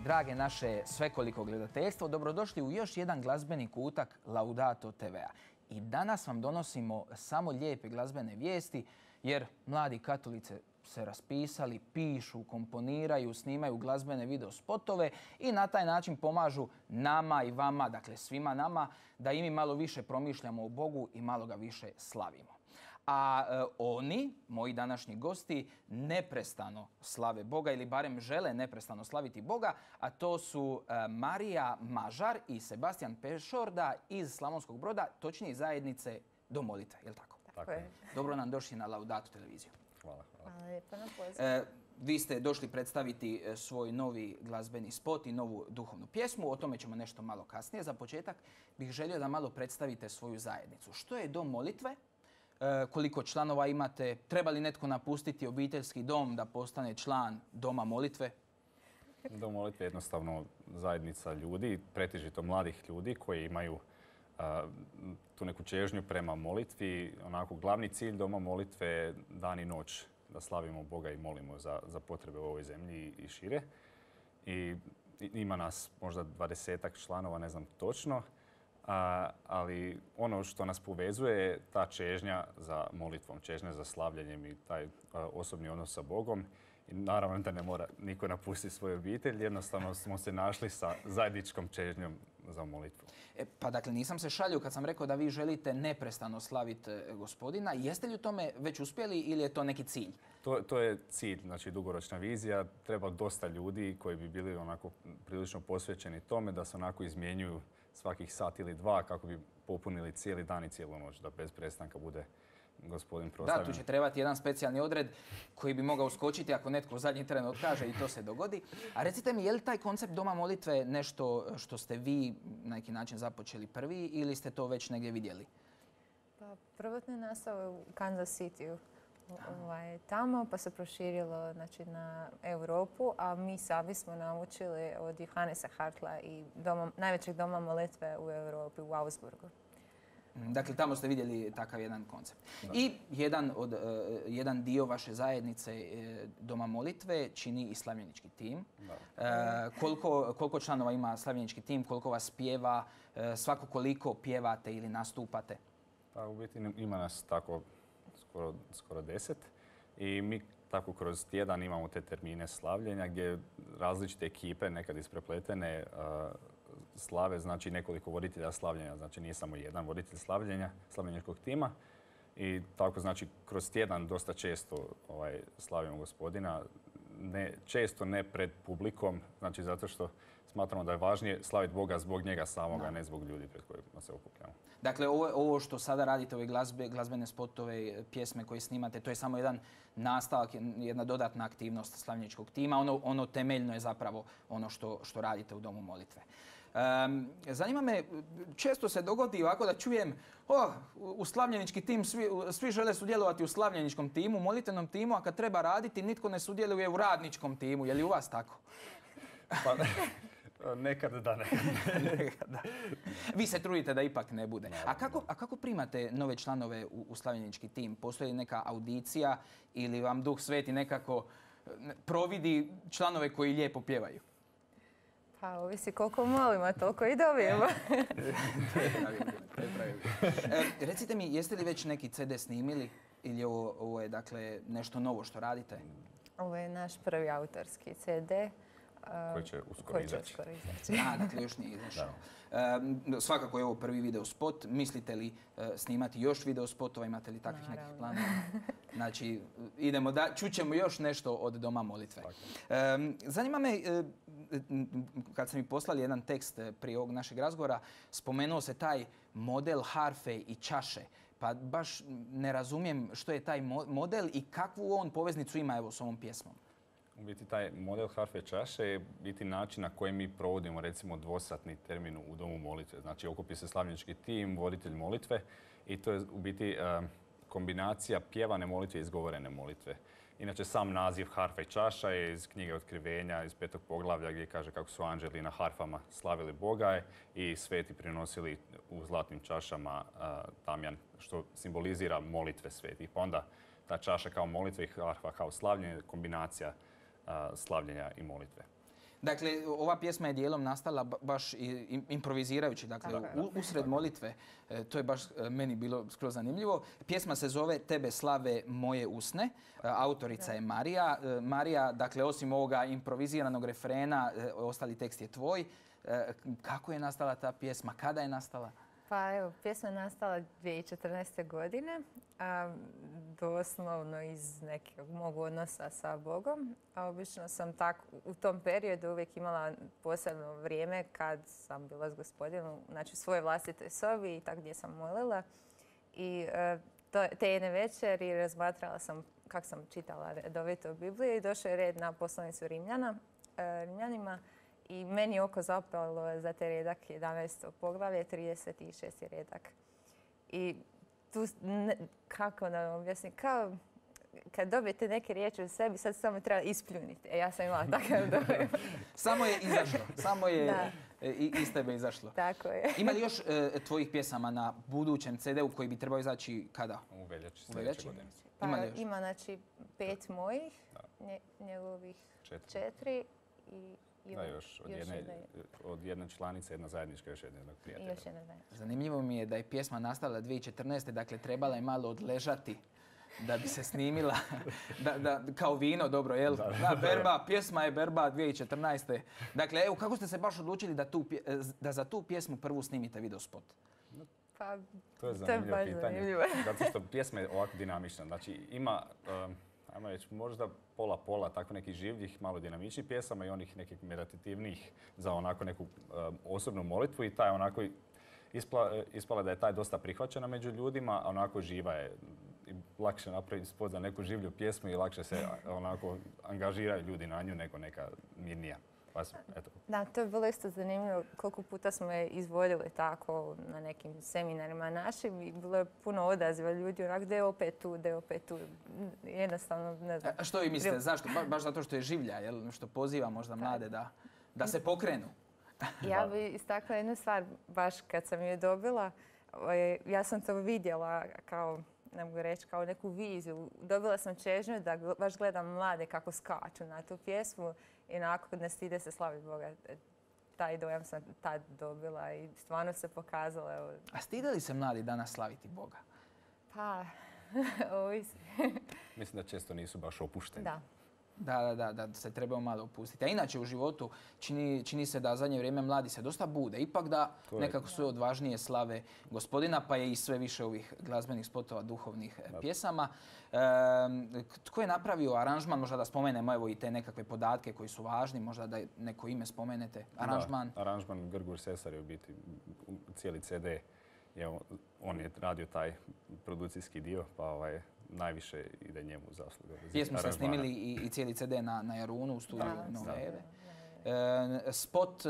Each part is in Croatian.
drage naše svekoliko gledateljstvo, dobrodošli u još jedan glazbeni kutak Laudato TV-a. I danas vam donosimo samo lijepe glazbene vijesti, jer mladi katolici se raspisali, pišu, komponiraju, snimaju glazbene video spotove i na taj način pomažu nama i vama, dakle svima nama, da i mi malo više promišljamo o Bogu i malo ga više slavimo. A oni, moji današnji gosti, neprestano slave Boga ili barem žele neprestano slaviti Boga, a to su Marija Mažar i Sebastian Pešorda iz Slavonskog Broda, točnije zajednice Dom molitve, je li tako? Tako je. Dobro nam došli na Laudato televiziju. Hvala. Hvala lijepo na pozivu. Vi ste došli predstaviti svoj novi glazbeni spot i novu duhovnu pjesmu. O tome ćemo nešto malo kasnije. Za početak bih želio da malo predstavite svoju zajednicu. Što je Dom molitve? Koliko članova imate? Treba li netko napustiti obiteljski dom da postane član Doma molitve? Dom molitve je jednostavno zajednica ljudi, pretežito mladih ljudi koji imaju tu neku čežnju prema molitvi. Onako, glavni cilj Doma molitve je dan i noć da slavimo Boga i molimo za potrebe u ovoj zemlji i šire. I ima nas možda 20-ak članova, ne znam točno. Ali ono što nas povezuje je ta čežnja za molitvom, čežnja za slavljenjem i taj osobni odnos sa Bogom. I naravno da ne mora niko napustiti svoju obitelj, jednostavno smo se našli sa zajedničkom čežnjom za molitvu. Pa dakle, nisam se šalio kad sam rekao da vi želite neprestano slaviti Gospodina. Jeste li u tome već uspjeli ili je to neki cilj? To je cilj, znači dugoročna vizija. Treba dosta ljudi koji bi bili onako prilično posvećeni tome da se onako izmjenjuju svakih sat ili dva kako bi popunili cijeli dan i cijelu noć, da bez prestanka bude Gospodin proslavljen. Da, tu će trebati jedan specijalni odred koji bi mogao uskočiti ako netko u zadnji tren otkaže i to se dogodi. A recite mi, je li taj koncept Doma molitve nešto što ste vi na neki način započeli prvi ili ste to već negdje vidjeli? Pa, prvotno je nastao u Kansas City tamo, pa se proširilo na Europu, a mi sami smo naučili od Johannesa Hartla i najvećeg doma molitve u Europi, u Augsburgu. Dakle, tamo ste vidjeli takav jedan koncept. Da. I jedan dio vaše zajednice Doma molitve čini i slavljenički tim. Koliko članova ima slavljenički tim, koliko vas pjeva, svako koliko pjevate ili nastupate? Pa u biti ima nas tako skoro 10 i mi tako kroz tjedan imamo te termine slavljenja gdje različite ekipe, nekad isprepletene, slave, znači nekoliko voditelja slavljenja, znači nije samo jedan voditelj slavljenja, slavljeničkog tima. I tako znači kroz tjedan dosta često slavimo Gospodina, često ne pred publikom, znači zato što smatramo da je važnije slaviti Boga zbog njega samoga, a ne zbog ljudi pred kojima se okupljamo. Dakle, ovo što sada radite, ove glazbene spotove, pjesme koje snimate, to je samo jedan nastavak, jedna dodatna aktivnost slavljeničkog tima. Ono temeljno je zapravo ono što radite u Domu molitve. Zanima me, često se dogodi ovako da čujem u slavljenički tim, svi žele sudjelovati u slavljeničkom timu, molitvenom timu, a kad treba raditi, nitko ne sudjeluje u radničkom timu. Je li u vas tako? Pa, nekad da ne. Vi se trudite da ipak ne bude. A kako primate nove članove u slavljenički tim? Postoji li neka audicija ili vam Duh Sveti nekako providi članove koji lijepo pjevaju? Pa ovisi koliko molimo, toliko i dobijemo. Recite mi, jeste li već neki CD snimili ili ovo je dakle nešto novo što radite? Ovo je naš prvi autorski CD. Koji će uskoro izaći. Dakle, još nije izašao. Svakako je ovo prvi video spot. Mislite li snimati još video spotova? Imate li takvih nekih planova? Znači, idemo da čućemo još nešto od Doma molitve. Zanima me, kad sam mi poslali jedan tekst prije ovog našeg razgovora, spomenuo se taj model harfe i čaše. Pa baš ne razumijem što je taj model i kakvu on poveznicu ima evo s ovom pjesmom. U biti taj model harfe čaše je biti način na koji mi provodimo recimo dvosatni termin u Domu molitve. Znači okupi se slavljenički tim, voditelj molitve i to je u biti kombinacija pjevane molitve i izgovorene molitve. Inače sam naziv harfa i čaša je iz knjige Otkrivenja iz 5. poglavlja gdje kaže kako su anđeli na harfama slavili Boga i sveti prinosili u zlatnim čašama tamjan što simbolizira molitve svetih. Pa onda ta čaša kao molitve i harfa kao slavljenje, kombinacija slavljenja i molitve. Dakle, ova pjesma je dijelom nastala baš improvizirajući, dakle, usred molitve. To je baš meni bilo skroz zanimljivo. Pjesma se zove Tebe slave moje usne. Autorica je Marija. Marija, dakle, osim ovoga improviziranog refrena, ostali tekst je tvoj. Kako je nastala ta pjesma? Kada je nastala? Pa evo, pjesma je nastala 2014. godine, doslovno iz nekog mog odnosa sa Bogom. A obično sam tako u tom periodu uvijek imala posebno vrijeme kad sam bila s Gospodinom, znači u svojoj vlastitoj sobi i tako gdje sam molila. I te jedne večeri razmatrala sam kako sam čitala redovito Bibliju i došao je red na poslanicu Rimljanima. I meni je oko zapalo za te redak 11. poglavlje, 36. redak. I tu, kako da vam objasnim, kao kad dobijete neke riječi u sebi, sad samo treba ispljuniti. Ja sam imala takav dojam. Samo je izašlo, samo je iz tebe izašlo. Tako je. Ima li još tvojih pjesama na budućem CD-u koji bi trebao izaći kada? U veljači sljedeće godine. Ima znači 5 mojih, njegovih 4 i još od jedne članice, jedna zajednička, još jednog prijatelja. Zanimljivo mi je da je pjesma nastala 2014. Dakle, trebala je malo odležati da bi se snimila. Kao vino, dobro, jel? Da, pjesma je berba 2014. Dakle, evo, kako ste se baš odlučili da za tu pjesmu prvu snimite videospot? Pa, to je zanimljivo pitanje. Zato što pjesma je ovako dinamična. Znači, ima... ajmo reći, možda pola, tako nekih življih, malo dinamičnih pjesama i onih nekih meditativnih za onako neku osobnu molitvu i taj onako ispala da je taj dosta prihvaćena među ljudima, a onako živa je. Lakše napraviti spot za neku življu pjesmu i lakše se onako angažiraju ljudi na nju nego neka mirnija. Da, to je bilo isto zanimljivo koliko puta smo je izvodili tako na nekim seminarima našim i bilo je puno odaziva ljudi onako da je opet tu. Jednostavno, ne znam. A što vi mislite, zašto? Baš zato što je življa, jel? Što poziva možda mlade da se pokrenu? Ja bih istakla jednu stvar, baš kad sam je dobila, ja sam to vidjela kao, ne mogu reći, kao neku viziju. Dobila sam čežnju da baš gledam mlade kako skaču na tu pjesmu i onako ne stide se slaviti Boga. Taj dojam sam tad dobila i stvarno se pokazala. A stide li se mladi danas slaviti Boga? Pa, ovisi. Mislim da često nisu baš opušteni. Da se trebaju malo opustiti. A inače u životu čini se da zadnje vrijeme mladi se dosta bude. Ipak da nekako sve odvažnije slave Gospodina, pa je i sve više ovih glazbenih spotova, duhovnih pjesama. Tko je napravio aranžman? Možda da spomenemo evo i te nekakve podatke koji su važni, možda da neko ime spomenete. Aranžman? Da, aranžman Grgur Sesar je u biti cijeli CD. On je radio taj produkcijski dio, pa najviše ide njemu zasluga. Pjesmu ste snimili i cijeli CD na Jarunu u studiju Nove Eve. Spot,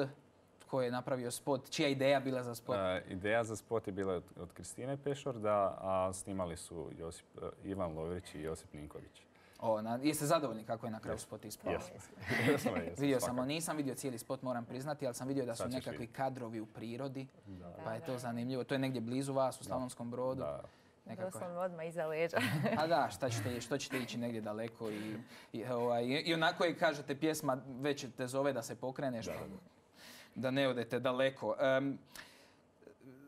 tko je napravio spot? Čija je ideja bila za spot? Ideja za spot je bila od Kristine Pešorda, a snimali su Ivan Lovrić i Josip Ninković. Jeste zadovoljni kako je na kraju spot ispao? Jesmo. Vidio sam, nisam vidio cijeli spot, moram priznati, ali sam vidio da su nekakvi kadrovi u prirodi, pa je to zanimljivo. To je negdje blizu vas, u Slavonskom Brodu. Doslovno odmah iza leđa. A da, što ćete ići negdje daleko i onako je, kažete, pjesma već te zove da se pokreneš, da ne odete daleko.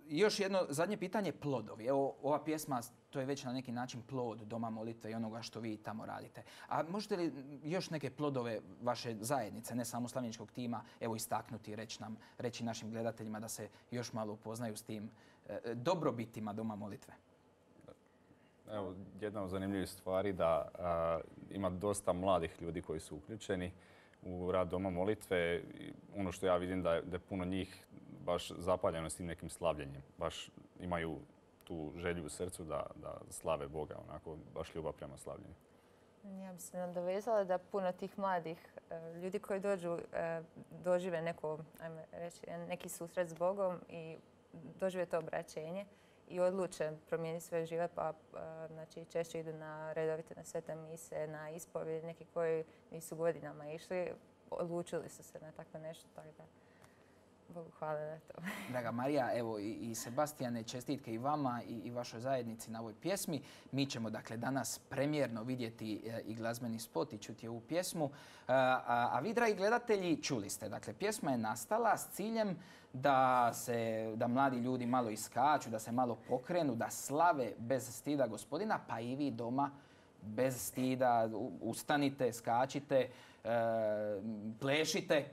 Još jedno zadnje pitanje, plodovi. Evo, ova pjesma, to je već na neki način plod Doma molitve i onoga što vi tamo radite. A možete li još neke plodove vaše zajednice, ne samo slavljeničkog tima, evo istaknuti, reći našim gledateljima da se još malo upoznaju s tim dobrobitima Doma molitve? Evo, jedna od zanimljivih stvari da ima dosta mladih ljudi koji su uključeni u rad Doma molitve. Ono što ja vidim da je puno njih baš zapaljeno s tim nekim slavljenjem. Baš imaju tu želju u srcu da slave Boga, onako baš ljubav prema slavljenju. Ja bih se nadovezala da puno tih mladih ljudi koji dožive neki susret s Bogom i dožive to obraćenje i odluče promijeniti svoj život, pa znači, češće idu na redovite na svete mise, na ispovjed, neki koji nisu godinama išli, odlučili su se na tako nešto. Tako da. Bogu hvala na to. Draga Marija, evo i Sebastijane, čestitke i vama i vašoj zajednici na ovoj pjesmi. Mi ćemo dakle danas premijerno vidjeti i glazbeni spot i čuti ovu pjesmu. A vi, dragi gledatelji, čuli ste. Dakle, pjesma je nastala s ciljem da mladi ljudi malo iskaču, da se malo pokrenu, da slave bez stida Gospodina, pa i vi doma bez stida ustanite, skačite, plešite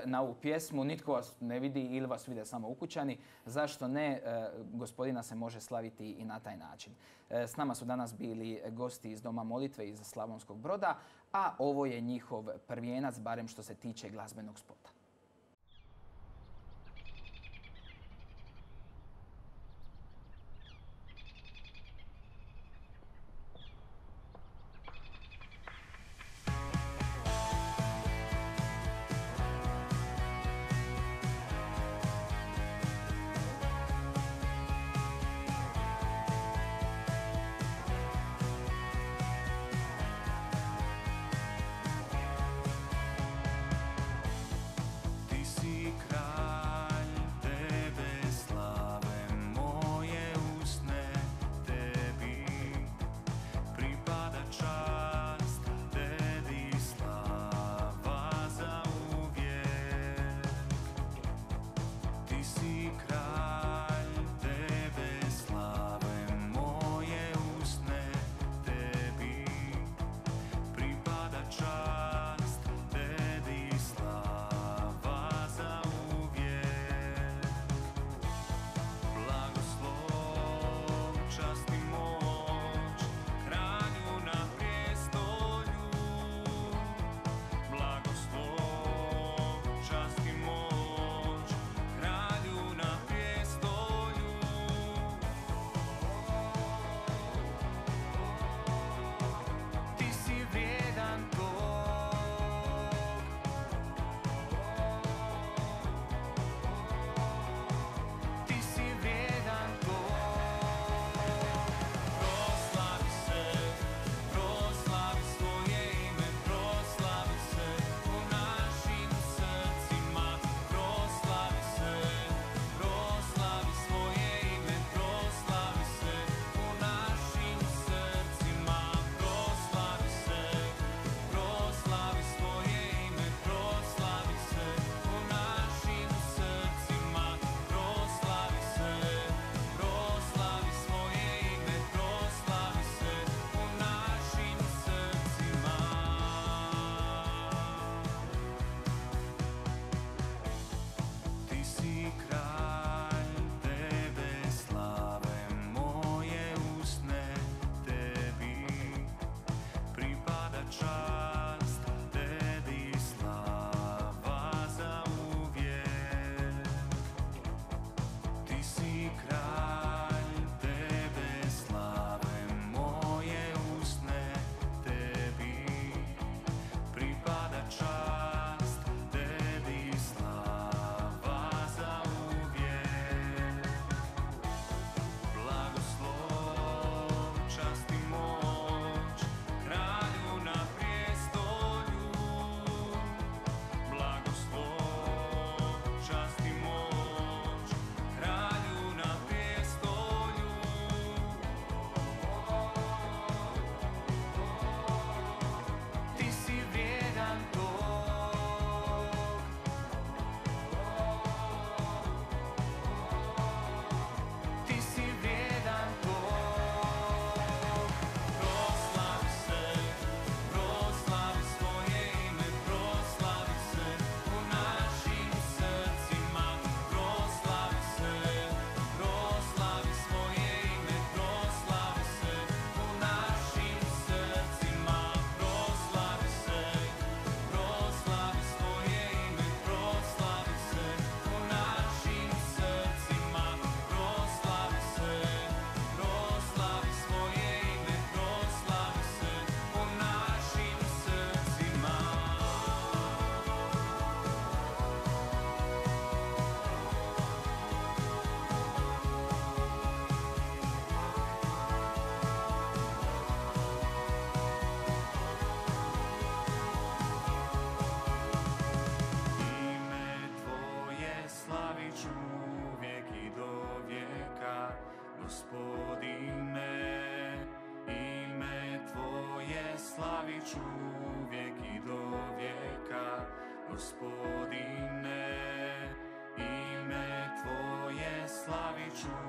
na ovu pjesmu. Nitko vas ne vidi ili vas vide samo ukućani. Zašto ne? Gospodina se može slaviti i na taj način. S nama su danas bili gosti iz Doma molitve iz Slavonskog Broda, a ovo je njihov prvijenac, barem što se tiče glazbenog spota. slavit ću uvijek i do vijeka, Gospodine, ime Tvoje slavit ću